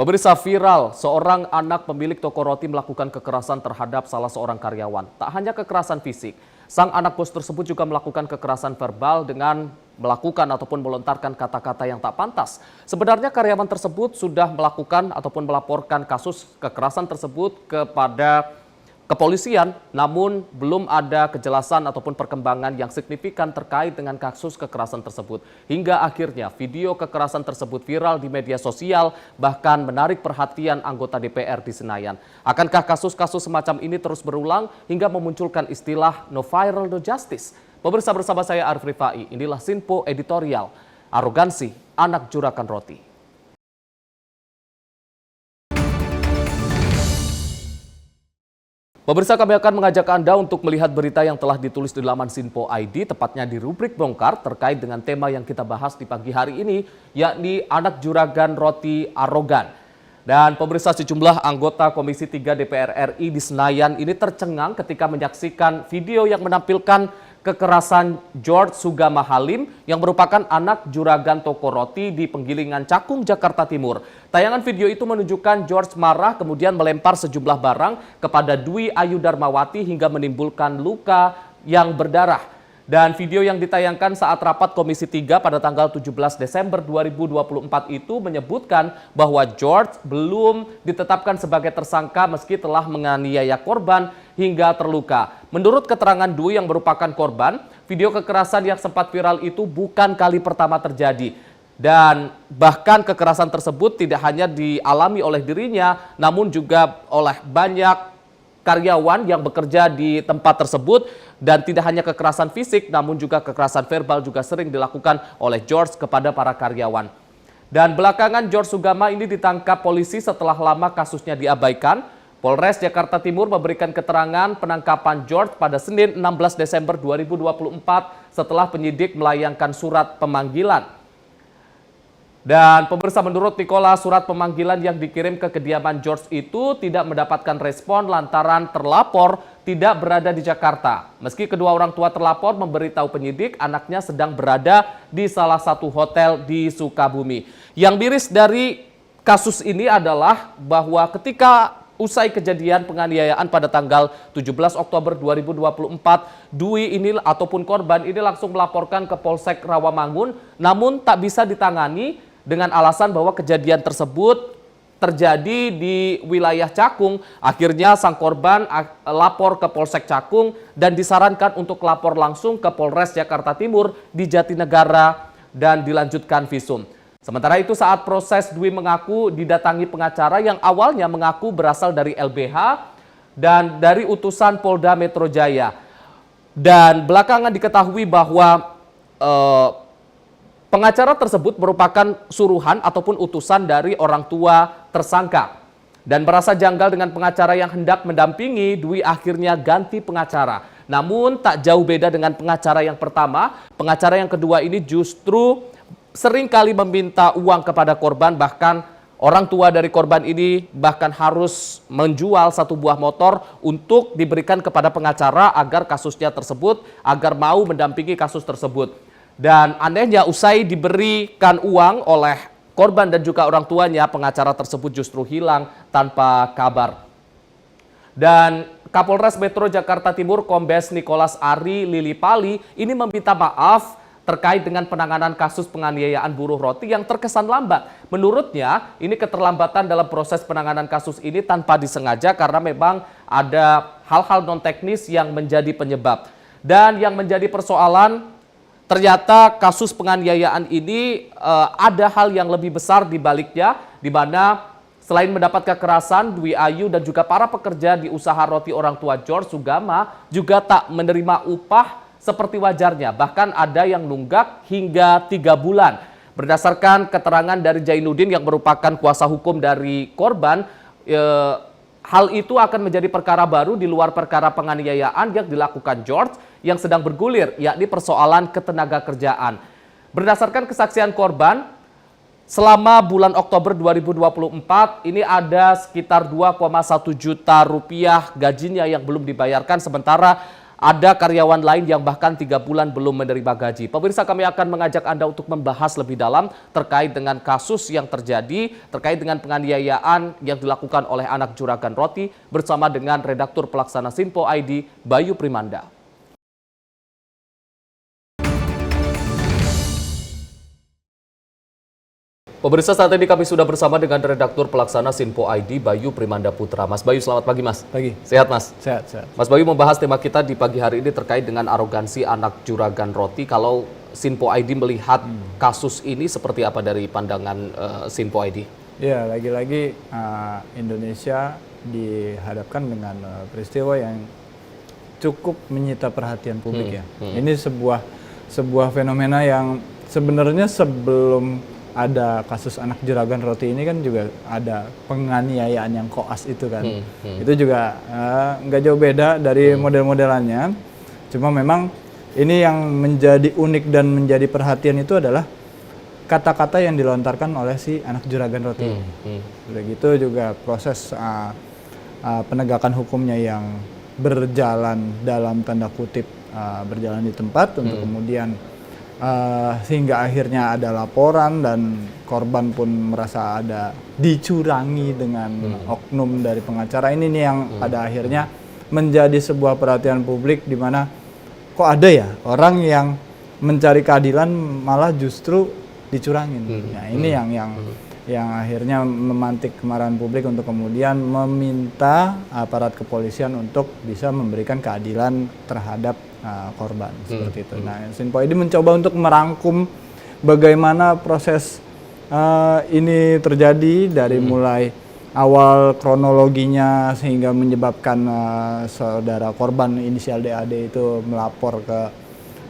Pemirsa, viral, seorang anak pemilik toko roti melakukan kekerasan terhadap salah seorang karyawan. Tak hanya kekerasan fisik, sang anak bos tersebut juga melakukan kekerasan verbal dengan melakukan ataupun melontarkan kata-kata yang tak pantas. Sebenarnya karyawan tersebut sudah melakukan ataupun melaporkan kasus kekerasan tersebut kepada kepolisian, namun belum ada kejelasan ataupun perkembangan yang signifikan terkait dengan kasus kekerasan tersebut. Hingga akhirnya video kekerasan tersebut viral di media sosial, bahkan menarik perhatian anggota DPR di Senayan. Akankah kasus-kasus semacam ini terus berulang hingga memunculkan istilah no viral no justice? Pemirsa, bersama saya Arif Rifai, inilah Sinpo Editorial, Arogansi Anak Juragan Roti. Pemirsa, kami akan mengajak Anda untuk melihat berita yang telah ditulis di laman Sinpo ID, tepatnya di rubrik Bongkar, terkait dengan tema yang kita bahas di pagi hari ini, yakni anak juragan roti arogan. Dan pemirsa, sejumlah anggota Komisi 3 DPR RI di Senayan ini tercengang ketika menyaksikan video yang menampilkan kekerasan George Sugama Halim yang merupakan anak juragan toko roti di Penggilingan Cakung, Jakarta Timur. Tayangan video itu menunjukkan George marah kemudian melempar sejumlah barang kepada Dwi Ayu Darmawati hingga menimbulkan luka yang berdarah. Dan video yang ditayangkan saat rapat Komisi 3 pada tanggal 17 Desember 2024 itu menyebutkan bahwa George belum ditetapkan sebagai tersangka meski telah menganiaya korban hingga terluka. Menurut keterangan Dwi yang merupakan korban, video kekerasan yang sempat viral itu bukan kali pertama terjadi. Dan bahkan kekerasan tersebut tidak hanya dialami oleh dirinya, namun juga oleh banyak karyawan yang bekerja di tempat tersebut. Dan tidak hanya kekerasan fisik, namun juga kekerasan verbal juga sering dilakukan oleh George kepada para karyawan. Dan belakangan George Sugama ini ditangkap polisi setelah lama kasusnya diabaikan. Polres Jakarta Timur memberikan keterangan penangkapan George pada Senin 16 Desember 2024 setelah penyidik melayangkan surat pemanggilan. Dan pemirsa, menurut Nikola, surat pemanggilan yang dikirim ke kediaman George itu tidak mendapatkan respon lantaran terlapor tidak berada di Jakarta. Meski kedua orang tua terlapor memberitahu penyidik anaknya sedang berada di salah satu hotel di Sukabumi. Yang miris dari kasus ini adalah bahwa ketika usai kejadian penganiayaan pada tanggal 17 Oktober 2024, Dwi ini ataupun korban ini langsung melaporkan ke Polsek Rawamangun, namun tak bisa ditangani dengan alasan bahwa kejadian tersebut terjadi di wilayah Cakung. Akhirnya sang korban lapor ke Polsek Cakung dan disarankan untuk lapor langsung ke Polres Jakarta Timur di Jatinegara dan dilanjutkan visum. Sementara itu saat proses, Dwi mengaku didatangi pengacara yang awalnya mengaku berasal dari LBH dan dari utusan Polda Metro Jaya. Dan belakangan diketahui bahwa pengacara tersebut merupakan suruhan ataupun utusan dari orang tua tersangka. Dan merasa janggal dengan pengacara yang hendak mendampingi, Dwi akhirnya ganti pengacara. Namun tak jauh beda dengan pengacara yang pertama, pengacara yang kedua ini justru sering kali meminta uang kepada korban, bahkan orang tua dari korban ini bahkan harus menjual satu buah motor untuk diberikan kepada pengacara agar kasusnya tersebut, agar mau mendampingi kasus tersebut. Dan anehnya usai diberikan uang oleh korban dan juga orang tuanya, pengacara tersebut justru hilang tanpa kabar. Dan Kapolres Metro Jakarta Timur Kombes Nicholas Ari Lilipali ini meminta maaf terkait dengan penanganan kasus penganiayaan buruh roti yang terkesan lambat. Menurutnya, ini keterlambatan dalam proses penanganan kasus ini tanpa disengaja karena memang ada hal-hal non-teknis yang menjadi penyebab. Dan yang menjadi persoalan, ternyata kasus penganiayaan ini ada hal yang lebih besar di baliknya, di mana selain mendapat kekerasan, Dwi Ayu dan juga para pekerja di usaha roti orang tua George Sugama juga tak menerima upah seperti wajarnya. Bahkan ada yang nunggak hingga 3 bulan. Berdasarkan keterangan dari Jainuddin yang merupakan kuasa hukum dari korban, hal itu akan menjadi perkara baru di luar perkara penganiayaan yang dilakukan George yang sedang bergulir, yakni persoalan ketenaga kerjaan. Berdasarkan kesaksian korban, selama bulan Oktober 2024 ini ada sekitar 2,1 juta rupiah gajinya yang belum dibayarkan, sementara Ada karyawan lain yang bahkan 3 bulan belum menerima gaji. Pemirsa, kami akan mengajak Anda untuk membahas lebih dalam terkait dengan kasus yang terjadi, terkait dengan penganiayaan yang dilakukan oleh anak juragan roti bersama dengan redaktur pelaksana Sinpo ID, Bayu Primanda. Pemirsa, saat ini kami sudah bersama dengan redaktur pelaksana Sinpo ID, Bayu Primanda Putra. Mas Bayu, selamat pagi Mas. Pagi. Sehat Mas? Sehat, sehat. Mas Bayu, membahas tema kita di pagi hari ini terkait dengan arogansi anak juragan roti. Kalau Sinpo ID melihat kasus ini seperti apa dari pandangan Sinpo ID? Ya, lagi-lagi Indonesia dihadapkan dengan peristiwa yang cukup menyita perhatian publik ya. Ini sebuah fenomena yang sebenarnya sebelum ada kasus anak juragan roti ini kan juga ada penganiayaan yang koas itu kan. Itu juga nggak jauh beda dari model-modelannya. Cuma memang ini yang menjadi unik dan menjadi perhatian itu adalah kata-kata yang dilontarkan oleh si anak juragan roti. Udah gitu juga proses penegakan hukumnya yang berjalan dalam tanda kutip berjalan di tempat untuk kemudian sehingga akhirnya ada laporan dan korban pun merasa ada dicurangi dengan oknum dari pengacara. Ini nih yang pada akhirnya menjadi sebuah perhatian publik di mana kok ada ya orang yang mencari keadilan malah justru dicurangin. Nah, ini yang akhirnya memantik kemarahan publik untuk kemudian meminta aparat kepolisian untuk bisa memberikan keadilan terhadap korban seperti itu. Nah, Sinpo ID mencoba untuk merangkum bagaimana proses ini terjadi dari mulai awal kronologinya sehingga menyebabkan saudara korban inisial DAD itu melapor ke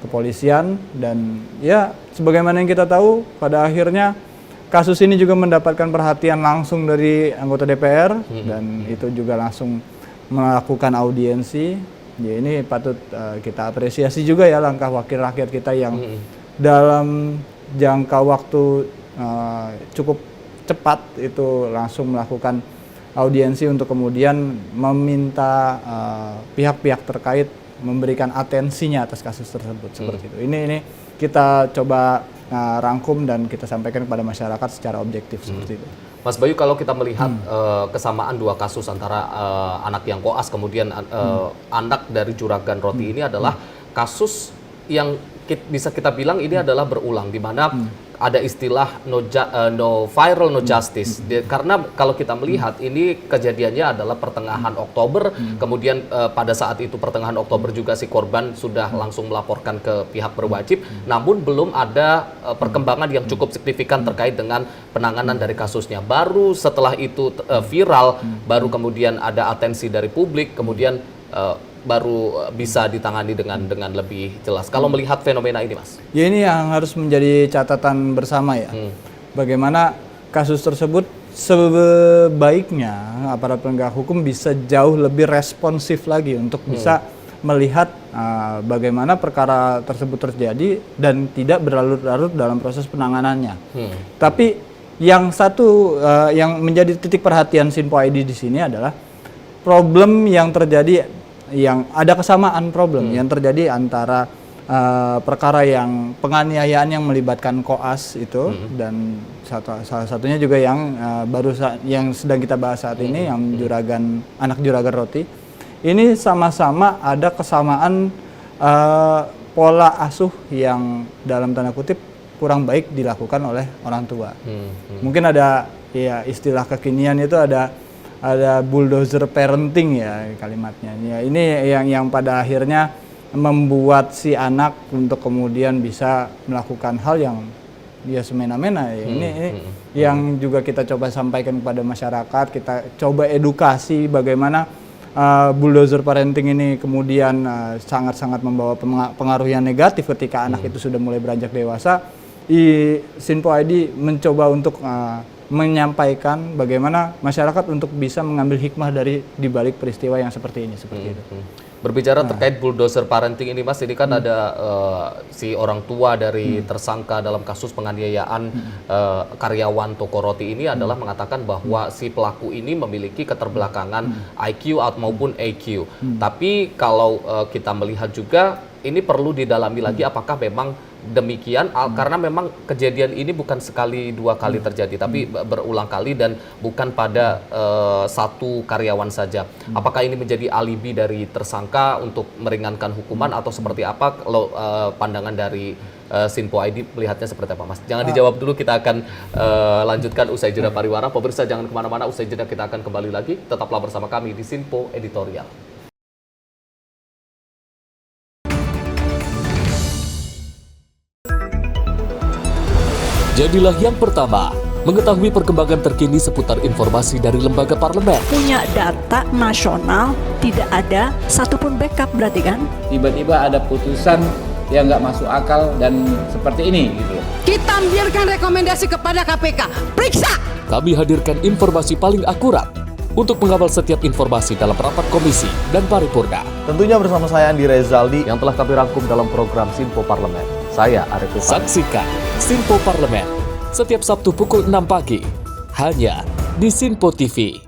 kepolisian dan ya sebagaimana yang kita tahu pada akhirnya kasus ini juga mendapatkan perhatian langsung dari anggota DPR dan itu juga langsung melakukan audiensi. Ya, ini patut kita apresiasi juga ya langkah wakil rakyat kita yang dalam jangka waktu cukup cepat itu langsung melakukan audiensi untuk kemudian meminta pihak-pihak terkait memberikan atensinya atas kasus tersebut seperti itu. Ini kita coba rangkum dan kita sampaikan kepada masyarakat secara objektif seperti itu. Mas Bayu, kalau kita melihat kesamaan dua kasus antara anak yang koas kemudian anak dari juragan roti ini adalah kasus yang bisa kita bilang ini adalah berulang, di mana ada istilah no viral no justice. Karena kalau kita melihat ini kejadiannya adalah pertengahan Oktober, kemudian pada saat itu pertengahan Oktober juga si korban sudah langsung melaporkan ke pihak berwajib, namun belum ada perkembangan yang cukup signifikan terkait dengan penanganan dari kasusnya. Baru setelah itu viral, baru kemudian ada atensi dari publik, kemudian baru bisa ditangani dengan lebih jelas. Kalau melihat fenomena ini, Mas? Ya, ini yang harus menjadi catatan bersama ya. Bagaimana kasus tersebut sebaiknya aparat penegak hukum bisa jauh lebih responsif lagi untuk bisa melihat bagaimana perkara tersebut terjadi dan tidak berlarut-larut dalam proses penanganannya. Tapi yang satu yang menjadi titik perhatian Sinpo ID di sini adalah problem yang terjadi, yang ada kesamaan problem yang terjadi antara perkara yang penganiayaan yang melibatkan koas itu dan salah satunya juga yang yang sedang kita bahas saat ini yang anak juragan roti. Ini sama-sama ada kesamaan pola asuh yang dalam tanda kutip kurang baik dilakukan oleh orang tua. Mungkin ada ya istilah kekinian itu ada bulldozer parenting ya kalimatnya. Ya, ini yang pada akhirnya membuat si anak untuk kemudian bisa melakukan hal yang dia semena-mena. Ya. Ini yang juga kita coba sampaikan kepada masyarakat, kita coba edukasi bagaimana bulldozer parenting ini kemudian sangat-sangat membawa pengaruh yang negatif ketika anak itu sudah mulai beranjak dewasa. Sinpo ID mencoba untuk menyampaikan bagaimana masyarakat untuk bisa mengambil hikmah dari dibalik peristiwa yang seperti ini, seperti itu. Berbicara terkait bulldozer parenting ini Mas, ini kan ada si orang tua dari tersangka dalam kasus penganiayaan karyawan toko roti ini adalah mengatakan bahwa si pelaku ini memiliki keterbelakangan IQ maupun EQ. Tapi kalau kita melihat juga ini perlu didalami lagi apakah memang demikian, karena memang kejadian ini bukan sekali dua kali terjadi, tapi berulang kali dan bukan pada satu karyawan saja. Apakah ini menjadi alibi dari tersangka untuk meringankan hukuman atau seperti apa? Kalau pandangan dari Sinpo ID melihatnya seperti apa, Mas? Jangan dijawab dulu, kita akan lanjutkan usai jeda pariwara. Pemirsa jangan kemana-mana, usai jeda kita akan kembali lagi. Tetaplah bersama kami di Sinpo Editorial. Jadilah yang pertama mengetahui perkembangan terkini seputar informasi dari lembaga parlemen. Punya data nasional, tidak ada satupun backup berarti kan? Tiba-tiba ada putusan yang nggak masuk akal dan seperti ini gitu. Kita biarkan rekomendasi kepada KPK, periksa! Kami hadirkan informasi paling akurat untuk mengawal setiap informasi dalam rapat komisi dan paripurna. Tentunya bersama saya Andi Rezaldi Yang telah kami rangkum dalam program Sinpo Parlemen. Saya Arif Rifan. Saksikan Sinpo Parlemen setiap Sabtu pukul 6 pagi hanya di Sinpo TV.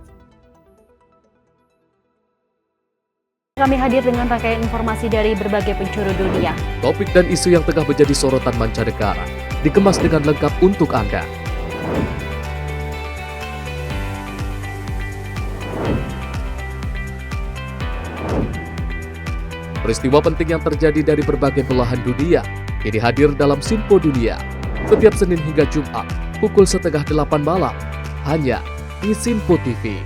Kami hadir dengan rangkaian informasi dari berbagai penjuru dunia. Topik dan isu yang tengah menjadi sorotan mancanegara dikemas dengan lengkap untuk Anda. Peristiwa penting yang terjadi dari berbagai belahan dunia ini hadir dalam Sinpo Dunia setiap Senin hingga Jumat pukul 7:30 malam hanya di Sinpo TV.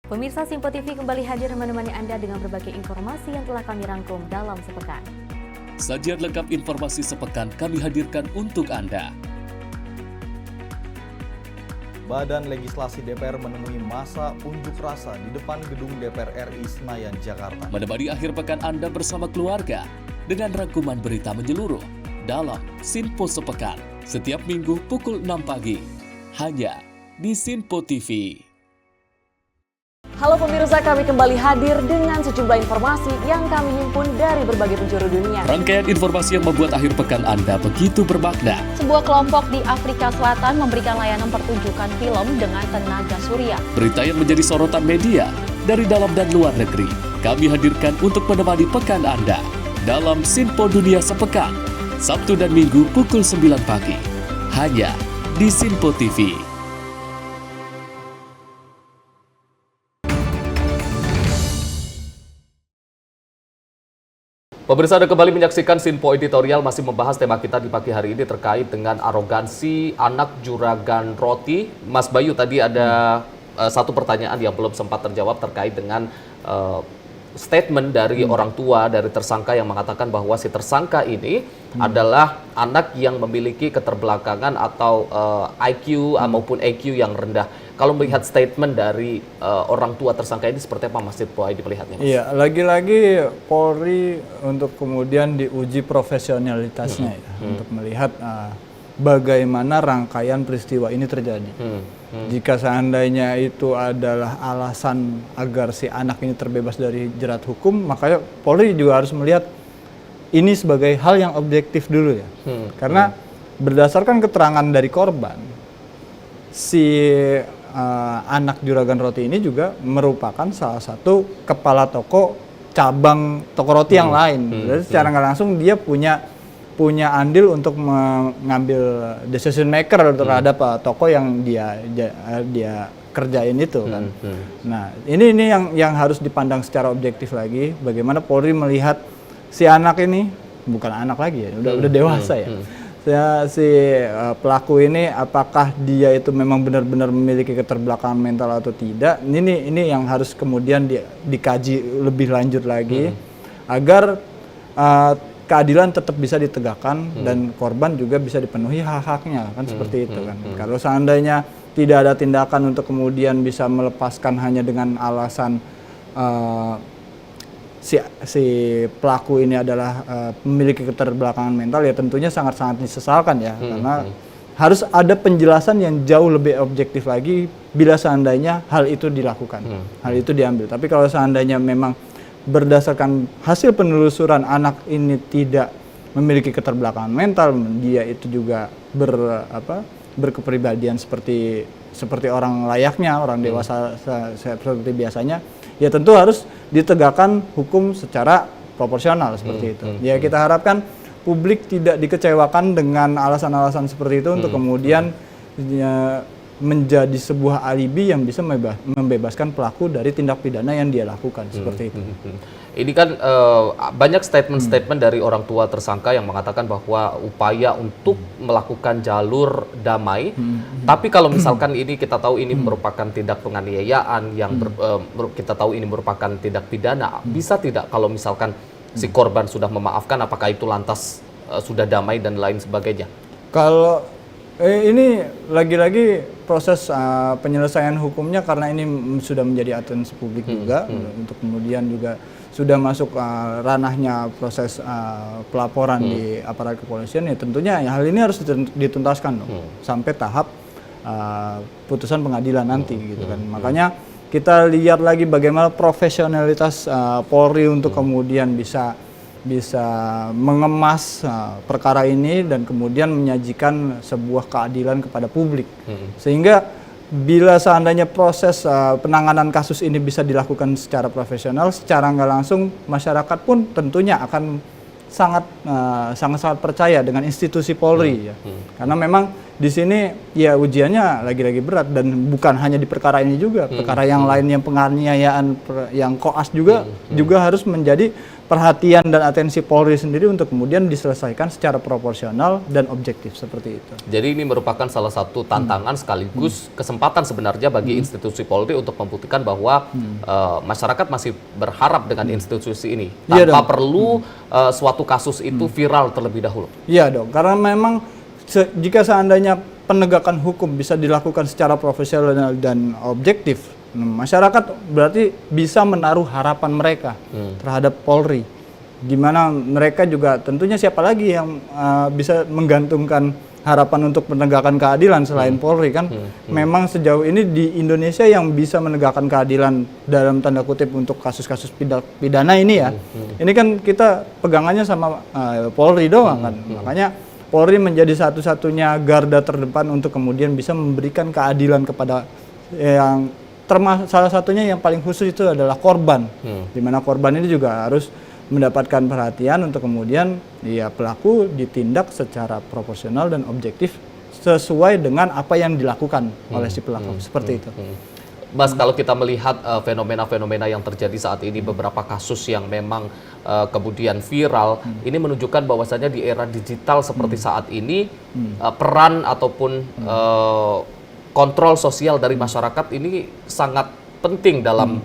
Pemirsa Sinpo TV kembali hadir menemani Anda dengan berbagai informasi yang telah kami rangkum dalam sepekan. Sajian lengkap informasi sepekan kami hadirkan untuk Anda. Badan Legislasi DPR menemui masa unjuk rasa di depan gedung DPR RI Senayan, Jakarta. Menemani akhir pekan Anda bersama keluarga dengan rangkuman berita menyeluruh dalam Sinpo Sepekan setiap minggu pukul 6 pagi hanya di Sinpo TV. Halo pemirsa, kami kembali hadir dengan sejumlah informasi yang kami himpun dari berbagai penjuru dunia. Rangkaian informasi yang membuat akhir pekan Anda begitu bermakna. Sebuah kelompok di Afrika Selatan memberikan layanan pertunjukan film dengan tenaga surya. Berita yang menjadi sorotan media dari dalam dan luar negeri kami hadirkan untuk menemani pekan Anda dalam Sinpo Dunia Sepekan Sabtu dan Minggu pukul 9 pagi hanya di Sinpo TV. Pemirsa, Anda kembali menyaksikan Sinpo Editorial, masih membahas tema kita di pagi hari ini terkait dengan arogansi anak juragan roti. Mas Bayu, tadi ada satu pertanyaan yang belum sempat terjawab terkait dengan statement dari orang tua dari tersangka yang mengatakan bahwa si tersangka ini adalah anak yang memiliki keterbelakangan atau IQ maupun EQ yang rendah. Kalau melihat statement dari orang tua tersangka ini seperti apa Mas Sinpo ID melihatnya? Iya, lagi-lagi Polri untuk kemudian diuji profesionalitasnya ya, untuk melihat bagaimana rangkaian peristiwa ini terjadi. Jika seandainya itu adalah alasan agar si anak ini terbebas dari jerat hukum, makanya Polri juga harus melihat ini sebagai hal yang objektif dulu ya. Karena berdasarkan keterangan dari korban, si anak juragan roti ini juga merupakan salah satu kepala toko cabang toko roti yang lain. Jadi secara nggak langsung dia punya andil untuk mengambil decision maker terhadap toko yang dia kerjain itu kan. Nah, ini yang harus dipandang secara objektif lagi, bagaimana Polri melihat si anak ini bukan anak lagi ya, udah dewasa ya. Si pelaku ini apakah dia itu memang benar-benar memiliki keterbelakangan mental atau tidak? Ini yang harus kemudian dikaji lebih lanjut lagi agar keadilan tetap bisa ditegakkan dan korban juga bisa dipenuhi hak-haknya kan, seperti itu kan. Kalau seandainya tidak ada tindakan untuk kemudian bisa melepaskan hanya dengan alasan si pelaku ini adalah memiliki keterbelakangan mental, ya tentunya sangat-sangat disesalkan ya, karena harus ada penjelasan yang jauh lebih objektif lagi bila seandainya hal itu dilakukan, hal itu diambil. Tapi kalau seandainya memang berdasarkan hasil penelusuran anak ini tidak memiliki keterbelakangan mental, dia itu juga berkepribadian seperti orang layaknya, orang dewasa seperti biasanya, ya tentu harus ditegakkan hukum secara proporsional seperti itu. Ya kita harapkan publik tidak dikecewakan dengan alasan-alasan seperti itu untuk kemudian menjadi sebuah alibi yang bisa membebaskan pelaku dari tindak pidana yang dia lakukan seperti itu. Ini kan banyak statement-statement dari orang tua tersangka yang mengatakan bahwa upaya untuk melakukan jalur damai, tapi kalau misalkan ini kita tahu ini merupakan tindak penganiayaan yang kita tahu ini merupakan tindak pidana, bisa tidak kalau misalkan si korban sudah memaafkan, apakah itu lantas sudah damai dan lain sebagainya? Kalau ini lagi-lagi proses penyelesaian hukumnya, karena ini sudah menjadi atensi publik juga, untuk kemudian juga sudah masuk ranahnya proses pelaporan di aparat kepolisian, ya tentunya hal ini harus dituntaskan dong, sampai tahap putusan pengadilan nanti gitu kan. Makanya kita lihat lagi bagaimana profesionalitas Polri untuk kemudian bisa mengemas perkara ini dan kemudian menyajikan sebuah keadilan kepada publik. Sehingga bila seandainya proses penanganan kasus ini bisa dilakukan secara profesional, secara nggak langsung masyarakat pun tentunya akan sangat percaya dengan institusi Polri ya. Karena memang di sini ya ujiannya lagi-lagi berat, dan bukan hanya di perkara ini juga, perkara yang lain yang penganiayaan yang koas juga harus menjadi perhatian dan atensi Polri sendiri untuk kemudian diselesaikan secara proporsional dan objektif seperti itu. Jadi ini merupakan salah satu tantangan sekaligus kesempatan sebenarnya bagi institusi Polri untuk membuktikan bahwa masyarakat masih berharap dengan institusi ini tanpa perlu suatu kasus itu viral terlebih dahulu. Iya dong, karena memang jika seandainya penegakan hukum bisa dilakukan secara profesional dan objektif, masyarakat berarti bisa menaruh harapan mereka terhadap Polri, di mana mereka juga tentunya siapa lagi yang bisa menggantungkan harapan untuk penegakan keadilan selain Polri kan. Memang sejauh ini di Indonesia yang bisa menegakkan keadilan dalam tanda kutip untuk kasus-kasus pidana ini ya, ini kan kita pegangannya sama Polri doang kan. Makanya Polri menjadi satu-satunya garda terdepan untuk kemudian bisa memberikan keadilan kepada yang termasuk salah satunya yang paling khusus itu adalah korban, di mana korban ini juga harus mendapatkan perhatian untuk kemudian ya pelaku ditindak secara proporsional dan objektif sesuai dengan apa yang dilakukan oleh si pelaku seperti itu. Mas, kalau kita melihat fenomena-fenomena yang terjadi saat ini, beberapa kasus yang memang kemudian viral, ini menunjukkan bahwasanya di era digital seperti saat ini, peran ataupun kontrol sosial dari masyarakat ini sangat penting dalam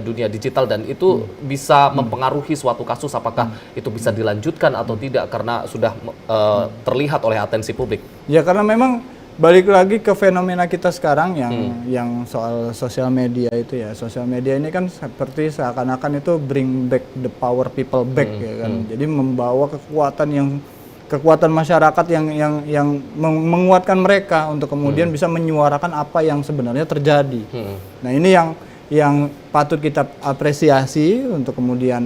dunia digital, dan itu bisa mempengaruhi suatu kasus apakah itu bisa dilanjutkan atau tidak karena sudah terlihat oleh atensi publik. Ya karena memang balik lagi ke fenomena kita sekarang yang soal sosial media itu ya. Sosial media ini kan seperti seakan-akan itu bring back the power people back ya kan. Jadi membawa kekuatan masyarakat yang menguatkan mereka untuk kemudian bisa menyuarakan apa yang sebenarnya terjadi. Nah, ini yang patut kita apresiasi untuk kemudian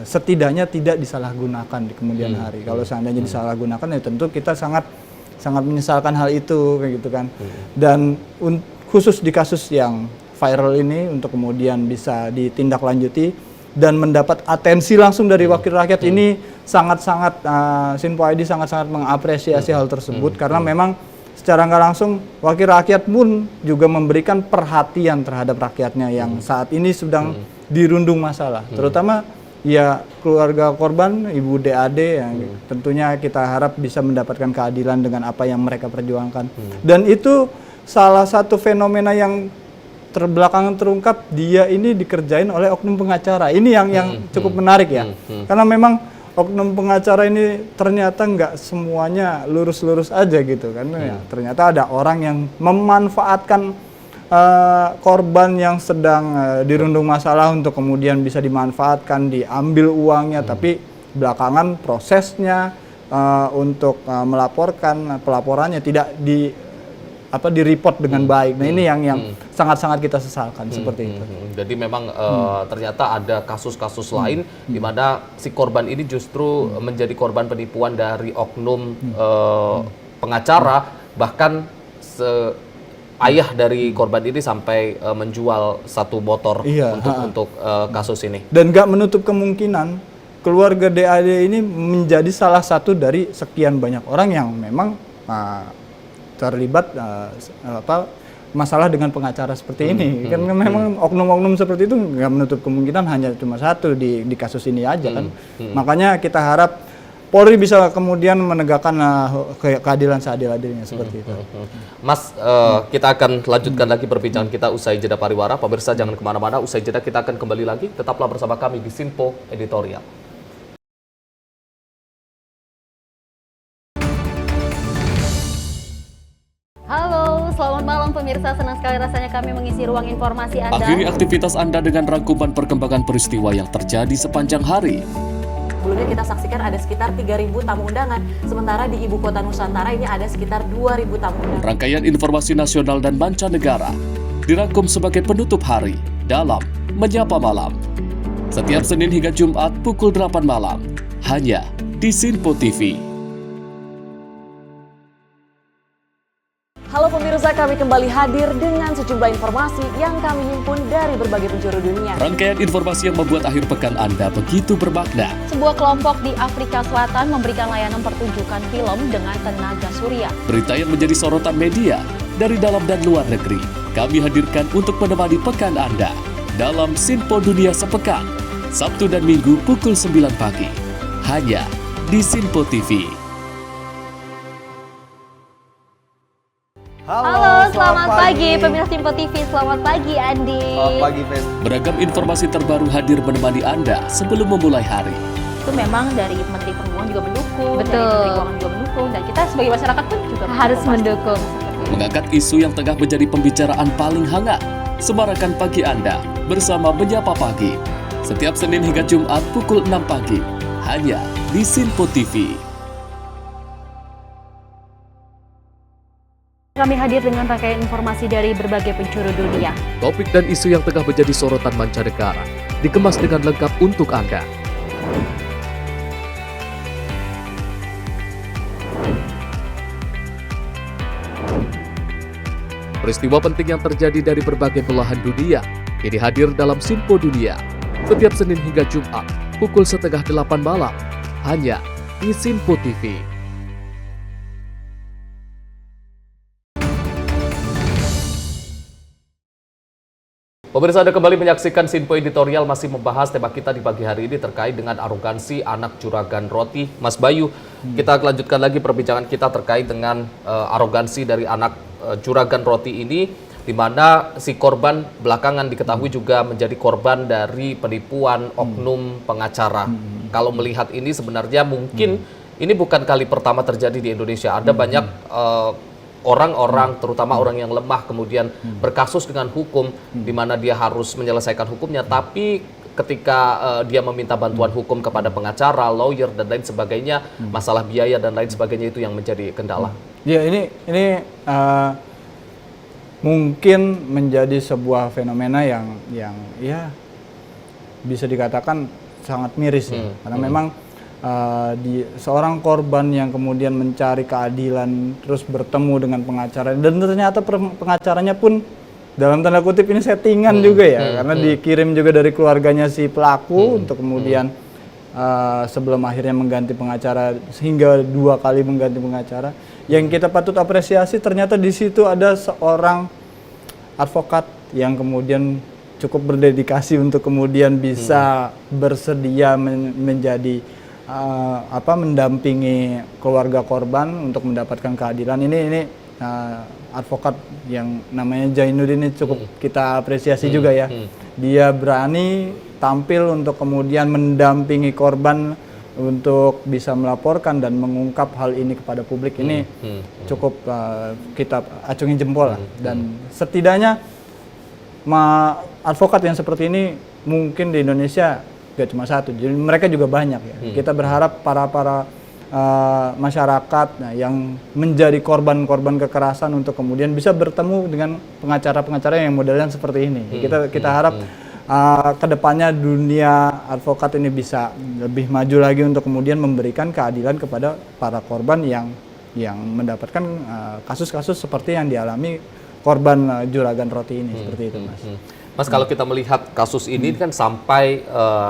setidaknya tidak disalahgunakan di kemudian hari. Kalau seandainya disalahgunakan ya tentu kita sangat menyesalkan hal itu kayak gitu kan. Dan khusus di kasus yang viral ini untuk kemudian bisa ditindaklanjuti dan mendapat atensi langsung dari wakil rakyat ini sangat-sangat Sinpo ID sangat-sangat mengapresiasi hal tersebut, karena memang secara nggak langsung wakil rakyat pun juga memberikan perhatian terhadap rakyatnya yang saat ini sedang dirundung masalah, terutama ya keluarga korban, Ibu DAD yang tentunya kita harap bisa mendapatkan keadilan dengan apa yang mereka perjuangkan. Dan itu salah satu fenomena yang terbelakangan terungkap, dia ini dikerjain oleh oknum pengacara. Ini yang cukup menarik ya. Karena memang oknum pengacara ini ternyata nggak semuanya lurus-lurus aja gitu kan. Ya, ternyata ada orang yang memanfaatkan korban yang sedang dirundung masalah untuk kemudian bisa dimanfaatkan, diambil uangnya, tapi belakangan prosesnya untuk melaporkan pelaporannya tidak di report dengan baik. Nah, ini yang sangat-sangat kita sesalkan seperti itu. Jadi memang ternyata ada kasus-kasus lain di mana si korban ini justru menjadi korban penipuan dari oknum pengacara, bahkan ayah dari korban ini sampai menjual 1 motor untuk kasus ini. Dan nggak menutup kemungkinan keluarga DAD ini menjadi salah satu dari sekian banyak orang yang memang terlibat masalah dengan pengacara seperti ini. Kan memang oknum-oknum seperti itu nggak menutup kemungkinan hanya cuma 1 di kasus ini aja kan. Makanya kita harap Polri bisa kemudian menegakkan keadilan seadil-adilnya seperti itu. Mas, kita akan lanjutkan lagi perbincangan kita usai jeda pariwara. Pemirsa jangan kemana-mana, usai jeda kita akan kembali lagi. Tetaplah bersama kami di Sinpo Editorial. Halo, selamat malam pemirsa. Senang sekali rasanya kami mengisi ruang informasi Anda. Akhiri aktivitas Anda dengan rangkuman perkembangan peristiwa yang terjadi sepanjang hari. Sebelumnya kita saksikan ada sekitar 3.000 tamu undangan, sementara di Ibu Kota Nusantara ini ada sekitar 2.000 tamu undangan. Rangkaian informasi nasional dan mancanegara dirangkum sebagai penutup hari dalam Menyapa Malam. Setiap Senin hingga Jumat pukul 8 malam, hanya di Sinpo TV. Halo pemirsa, kami kembali hadir dengan sejumlah informasi yang kami himpun dari berbagai penjuru dunia. Rangkaian informasi yang membuat akhir pekan Anda begitu bermakna. Sebuah kelompok di Afrika Selatan memberikan layanan pertunjukan film dengan tenaga surya. Berita yang menjadi sorotan media dari dalam dan luar negeri, kami hadirkan untuk menemani pekan Anda dalam Sinpo Dunia Sepekan, Sabtu dan Minggu pukul 9 pagi, hanya di Sinpo TV. Halo, selamat pagi pemirsa Sinpo TV. Selamat pagi Andi. Selamat pagi, Ves. Beragam informasi terbaru hadir menemani Anda sebelum memulai hari. Itu memang dari Menteri Perhubungan juga mendukung, Betul. dari Menteri Keuangan juga mendukung, dan kita sebagai masyarakat pun juga Harus mendukung. Mengangkat isu yang tengah menjadi pembicaraan paling hangat. Semarakan pagi Anda bersama Menyapa Pagi. Setiap Senin hingga Jumat pukul 6 pagi, hanya di Sinpo TV. Kami hadir dengan rangkaian informasi dari berbagai penjuru dunia. Topik dan isu yang tengah menjadi sorotan mancanegara dikemas dengan lengkap untuk Anda. Peristiwa penting yang terjadi dari berbagai belahan dunia kini hadir dalam Sinpo Dunia setiap Senin hingga Jumat pukul 7:30 malam, hanya di Sinpo TV. Pemirsa, Anda kembali menyaksikan Sinpo Editorial, masih membahas tema kita di pagi hari ini terkait dengan arogansi anak juragan roti. Mas Bayu, kita lanjutkan lagi perbincangan kita terkait dengan arogansi dari anak juragan roti ini, di mana si korban belakangan diketahui juga menjadi korban dari penipuan oknum pengacara. Kalau melihat ini sebenarnya mungkin ini bukan kali pertama terjadi di Indonesia. Ada banyak orang-orang, terutama orang yang lemah, kemudian berkasus dengan hukum, di mana dia harus menyelesaikan hukumnya, tapi ketika dia meminta bantuan hukum kepada pengacara, lawyer, dan lain sebagainya, masalah biaya dan lain sebagainya itu yang menjadi kendala. Ya, ini mungkin menjadi sebuah fenomena yang ya bisa dikatakan sangat miris ya, karena memang di seorang korban yang kemudian mencari keadilan terus bertemu dengan pengacara, dan ternyata pengacaranya pun dalam tanda kutip ini settingan juga ya, karena dikirim juga dari keluarganya si pelaku untuk kemudian sebelum akhirnya mengganti pengacara hingga 2 kali mengganti pengacara. Yang kita patut apresiasi ternyata di situ ada seorang advokat yang kemudian cukup berdedikasi untuk kemudian bisa bersedia menjadi mendampingi keluarga korban untuk mendapatkan keadilan. Ini advokat yang namanya Zainuddin ini cukup kita apresiasi juga ya. Dia berani tampil untuk kemudian mendampingi korban untuk bisa melaporkan dan mengungkap hal ini kepada publik. Ini cukup kita acungi jempol lah. Dan setidaknya advokat yang seperti ini mungkin di Indonesia gak cuma satu, jadi mereka juga banyak ya. Kita berharap para masyarakat yang menjadi korban-korban kekerasan untuk kemudian bisa bertemu dengan pengacara-pengacara yang modelnya seperti ini. Kita harap kedepannya dunia advokat ini bisa lebih maju lagi untuk kemudian memberikan keadilan kepada para korban yang mendapatkan kasus-kasus seperti yang dialami korban Juragan Roti ini, seperti itu, Mas. Mas, kalau kita melihat kasus ini kan sampai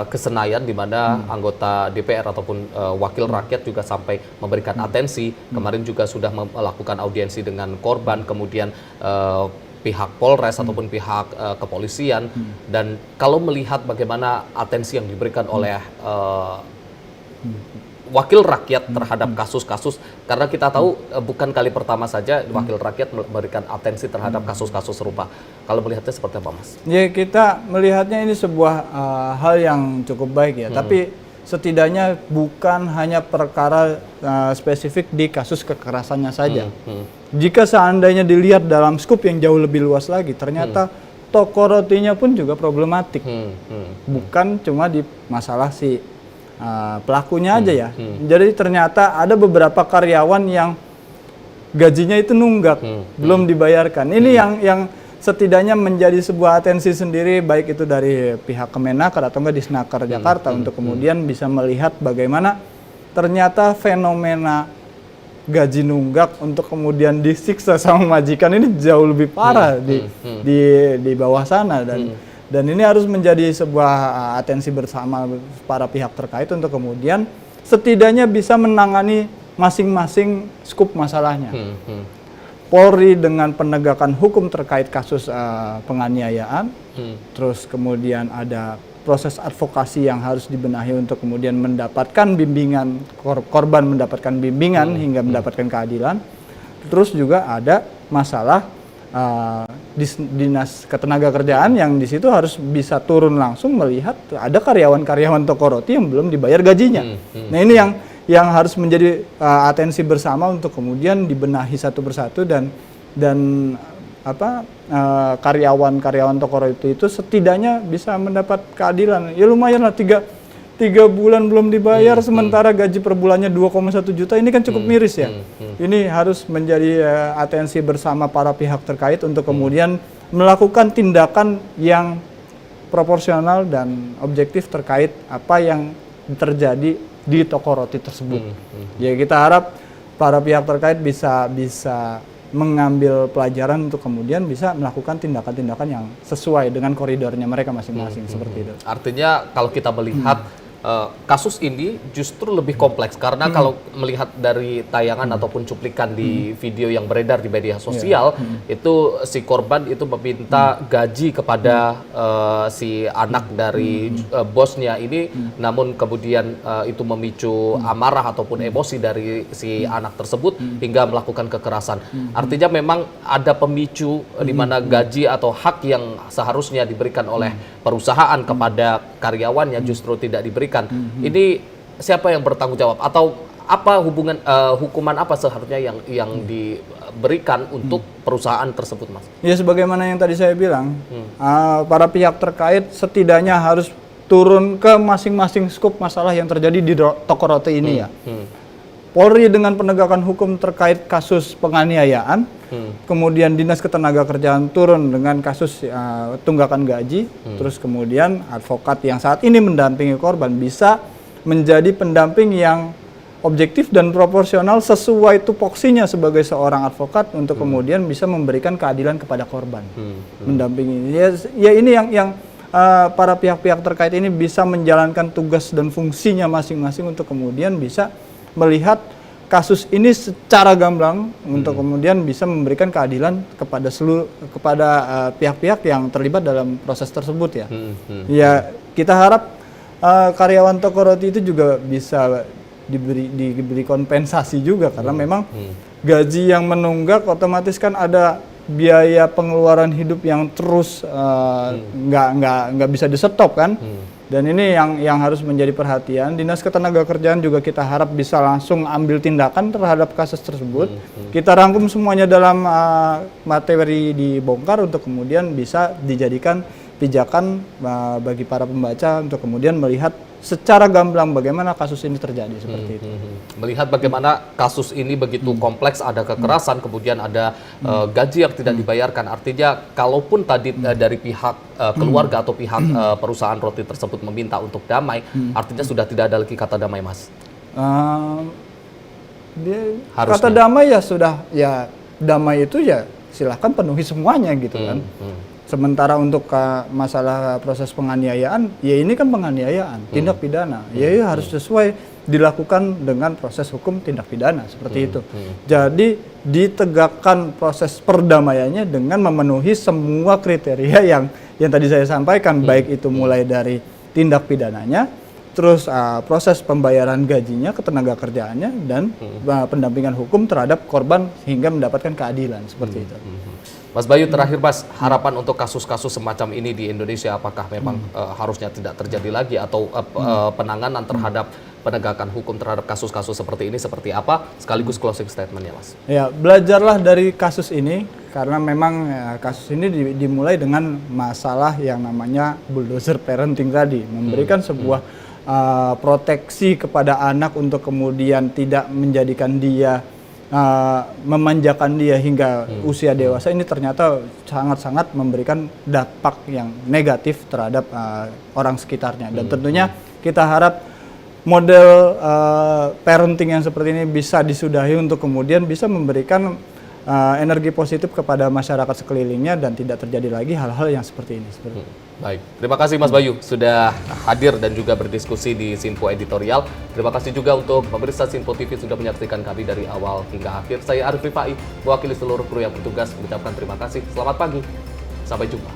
ke Senayan, di mana anggota DPR ataupun wakil rakyat juga sampai memberikan atensi. Kemarin juga sudah melakukan audiensi dengan korban, kemudian pihak Polres ataupun pihak kepolisian. Dan kalau melihat bagaimana atensi yang diberikan oleh wakil rakyat terhadap kasus-kasus, karena kita tahu bukan kali pertama saja wakil rakyat memberikan atensi terhadap kasus-kasus serupa. Kalau melihatnya seperti apa, Mas? Ya, kita melihatnya ini sebuah hal yang cukup baik ya, tapi setidaknya bukan hanya perkara spesifik di kasus kekerasannya saja. Jika seandainya dilihat dalam skup yang jauh lebih luas lagi, ternyata toko rotinya pun juga problematik. Bukan cuma di masalah si pelakunya aja ya. Jadi ternyata ada beberapa karyawan yang gajinya itu nunggak, belum dibayarkan. Ini yang setidaknya menjadi sebuah atensi sendiri, baik itu dari pihak Kemenaker atau enggak Disnaker Jakarta, untuk kemudian bisa melihat bagaimana ternyata fenomena gaji nunggak untuk kemudian disiksa sama majikan ini jauh lebih parah di bawah sana, dan ini harus menjadi sebuah atensi bersama para pihak terkait untuk kemudian setidaknya bisa menangani masing-masing skup masalahnya. Polri dengan penegakan hukum terkait kasus penganiayaan, terus kemudian ada proses advokasi yang harus dibenahi untuk kemudian mendapatkan bimbingan, korban mendapatkan bimbingan hingga mendapatkan keadilan. Terus juga ada masalah dinas ketenagakerjaan yang di situ harus bisa turun langsung melihat ada karyawan-karyawan toko roti yang belum dibayar gajinya. Nah, ini yang harus menjadi atensi bersama untuk kemudian dibenahi satu persatu, dan karyawan-karyawan toko roti itu setidaknya bisa mendapat keadilan. Ya lumayan lah, tiga bulan belum dibayar, sementara gaji per bulannya 2,1 juta, ini kan cukup miris ya. Ini harus menjadi atensi bersama para pihak terkait untuk kemudian melakukan tindakan yang proporsional dan objektif terkait apa yang terjadi di toko roti tersebut. Ya, kita harap para pihak terkait bisa mengambil pelajaran untuk kemudian bisa melakukan tindakan-tindakan yang sesuai dengan koridornya mereka masing-masing, seperti itu. Artinya kalau kita melihat kasus ini justru lebih kompleks, karena kalau melihat dari tayangan ataupun cuplikan di video yang beredar di media sosial, itu si korban itu meminta gaji kepada si anak dari bosnya ini, namun kemudian itu memicu amarah ataupun emosi dari si anak tersebut hingga melakukan kekerasan. Artinya memang ada pemicu di mana gaji atau hak yang seharusnya diberikan oleh perusahaan kepada karyawannya justru tidak diberikan. Ini siapa yang bertanggung jawab, atau apa hukuman apa seharusnya yang diberikan untuk perusahaan tersebut, Mas? Ya, sebagaimana yang tadi saya bilang, para pihak terkait setidaknya harus turun ke masing-masing skup masalah yang terjadi di toko roti ini ya. Polri dengan penegakan hukum terkait kasus penganiayaan, kemudian Dinas Ketenagakerjaan turun dengan kasus tunggakan gaji, terus kemudian advokat yang saat ini mendampingi korban bisa menjadi pendamping yang objektif dan proporsional sesuai tupoksinya sebagai seorang advokat untuk kemudian bisa memberikan keadilan kepada korban. Mendampingi. Ya ini yang para pihak-pihak terkait ini bisa menjalankan tugas dan fungsinya masing-masing untuk kemudian bisa melihat kasus ini secara gamblang untuk kemudian bisa memberikan keadilan kepada pihak-pihak yang terlibat dalam proses tersebut ya. Ya, kita harap karyawan toko roti itu juga bisa diberi kompensasi juga, karena memang gaji yang menunggak otomatis kan ada biaya pengeluaran hidup yang terus nggak bisa di stop kan. Dan ini yang harus menjadi perhatian. Dinas Ketenagakerjaan juga kita harap bisa langsung ambil tindakan terhadap kasus tersebut. Kita rangkum semuanya dalam materi dibongkar untuk kemudian bisa dijadikan pijakan bagi para pembaca untuk kemudian melihat secara gamblang bagaimana kasus ini terjadi seperti itu. Melihat bagaimana kasus ini begitu kompleks, ada kekerasan, kemudian ada gaji yang tidak dibayarkan. Artinya kalaupun tadi dari pihak keluarga atau pihak perusahaan roti tersebut meminta untuk damai, artinya sudah tidak ada lagi kata damai, Mas. Kata damai ya sudah, ya damai itu ya silahkan penuhi semuanya gitu kan. Sementara untuk masalah proses penganiayaan, ya ini kan penganiayaan, tindak pidana. Ya harus sesuai dilakukan dengan proses hukum tindak pidana seperti itu. Jadi ditegakkan proses perdamaiannya dengan memenuhi semua kriteria yang tadi saya sampaikan, baik itu mulai dari tindak pidananya, terus proses pembayaran gajinya, ketenaga kerjaannya, dan pendampingan hukum terhadap korban hingga mendapatkan keadilan seperti itu. Mas Bayu, terakhir Mas, harapan untuk kasus-kasus semacam ini di Indonesia, apakah memang harusnya tidak terjadi lagi, atau penanganan terhadap penegakan hukum terhadap kasus-kasus seperti ini seperti apa? Sekaligus closing statement ya, Mas. Ya, belajarlah dari kasus ini, karena memang kasus ini dimulai dengan masalah yang namanya bulldozer parenting tadi, memberikan sebuah proteksi kepada anak untuk kemudian tidak menjadikan dia memanjakan dia hingga usia dewasa. Ini ternyata sangat-sangat memberikan dampak yang negatif terhadap orang sekitarnya, dan tentunya kita harap model parenting yang seperti ini bisa disudahi untuk kemudian bisa memberikan energi positif kepada masyarakat sekelilingnya dan tidak terjadi lagi hal-hal yang seperti ini. Baik, terima kasih Mas Bayu sudah hadir dan juga berdiskusi di Sinpo Editorial. Terima kasih juga untuk pemirsa Sinpo TV sudah menyaksikan kami dari awal hingga akhir. Saya Arif Rifai, mewakili seluruh kru yang bertugas mengucapkan terima kasih. Selamat pagi, sampai jumpa.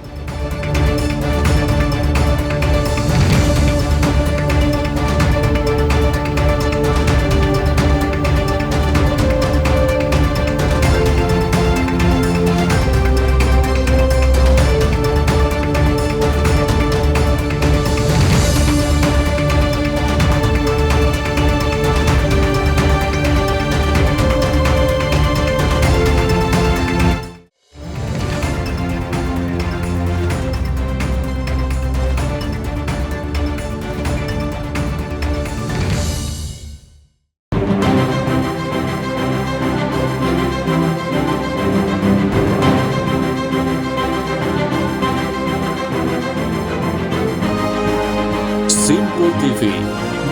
Sinpo TV,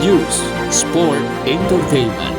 News, Sport, Entertainment.